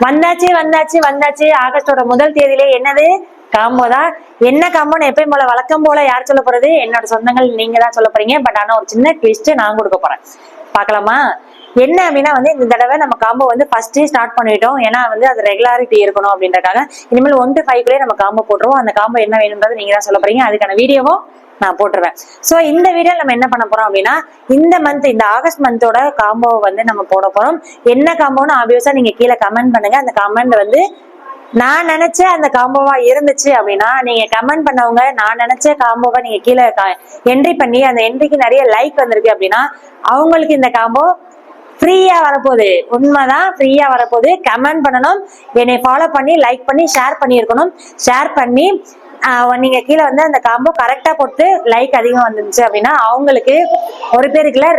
வந்தாச்சு வந்தாச்சு வந்தாச்சு. ஆகஸ்டோட முதல் தேதியிலே என்னது காம்போ தான். என்ன காம்போன்னு எப்பயும் போல வழக்கம் போல யார் சொல்ல போறது? என்னோட சொந்தங்கள் நீங்க தான் சொல்ல போறீங்க. பட் ஆனா ஒரு சின்ன ட்விஸ்ட் நான் கொடுக்க போறேன், பாக்கலாமா? என்ன அப்படின்னா இந்த தடவை நம்ம காம்போ ஃபர்ஸ்டே ஸ்டார்ட் பண்ணிட்டோம். ஏன்னா அது ரெகுலாரிட்டி இருக்கணும் அப்படின்றக்காக. இனிமேல் 1 to 5 நம்ம காம்போ போட்டுருவோம். அந்த காம்போ என்ன வேணும்ன்றது நீங்க தான் சொல்ல போறீங்க. அதுக்கான வீடியோவும் நான் போட்டுருவேன். சோ இந்த வீடியோ நம்ம என்ன பண்ண போறோம் அப்படின்னா, இந்த ஆகஸ்ட் மந்தோட காம்போ நம்ம போட போறோம். என்ன காம்போன்னு ஆப்வியஸா நீங்க கீழே கமெண்ட் பண்ணுங்க. அந்த கமெண்ட் நான் நினைச்ச அந்த காம்போவா இருந்துச்சு அப்படின்னா, நீங்க கமெண்ட் பண்ணவங்க நான் நினைச்ச காம்போவை நீங்க கீழே என்ட்ரி பண்ணி அந்த என்ட்ரிக்கு நிறைய லைக் வந்திருக்கு அப்படின்னா அவங்களுக்கு இந்த காம்போ ஃப்ரீயா வரப்போகுது. உண்மைதான், ஃப்ரீயா வரப்போகுது. கமெண்ட் பண்ணணும், என்னை ஃபாலோ பண்ணி லைக் பண்ணி ஷேர் பண்ணியிருக்கணும். ஷேர் பண்ணி நீங்க கீழே அந்த காம்போ கரெக்டா போட்டு லைக் அதிகம் வந்துருச்சு அப்படின்னா அவங்களுக்கு ஒரு பேருக்கு இல்ல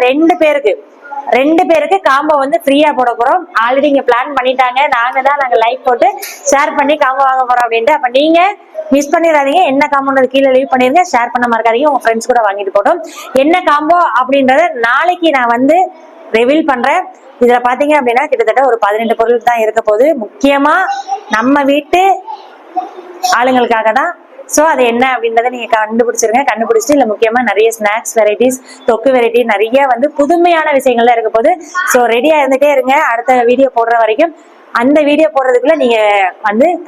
2 பேருக்கு காம்போ ஃப்ரீயா போட போறோம். ஆல்ரெடி இங்க பிளான் பண்ணிட்டாங்க. நாங்க லைக் போட்டு ஷேர் பண்ணி காம்போ வாங்க போறோம் அப்படின்ட்டு. அப்ப நீங்க மிஸ் பண்ணிடாதீங்க. என்ன காம்போன்றது கீழே லீவ் பண்ணிருங்க. ஷேர் பண்ண மறக்காதீங்க. உங்க ஃப்ரெண்ட்ஸ் கூட வாங்கிட்டு போட்டோம். என்ன காம்போ அப்படின்றத நாளைக்கு நான் ரிவீல் பண்றேன். இதுல பாத்தீங்க அப்படின்னா கிட்டத்தட்ட ஒரு 18 பொருள் தான் இருக்க போகுது. முக்கியமா நம்ம வீட்டு ஆளுங்களுக்காக தான். சோ அது என்ன அப்படின்றத நீங்க கண்டுபிடிச்சிருங்க. கண்டுபிடிச்சிட்டு இல்ல முக்கியமா நிறைய ஸ்நாக்ஸ் வெரைட்டிஸ், தொக்கு வெரைட்டி, நிறைய புதுமையான விஷயங்கள்லாம் இருக்க போகுது. சோ ரெடியா இருந்துட்டே இருங்க. அடுத்த வீடியோ போடுற வரைக்கும் அந்த வீடியோ போடுறதுக்குள்ள நீங்க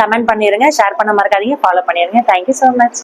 கமெண்ட் பண்ணிருங்க, ஷேர் பண்ண மறக்காதீங்க, ஃபாலோ பண்ணிருங்க. Thank you so much.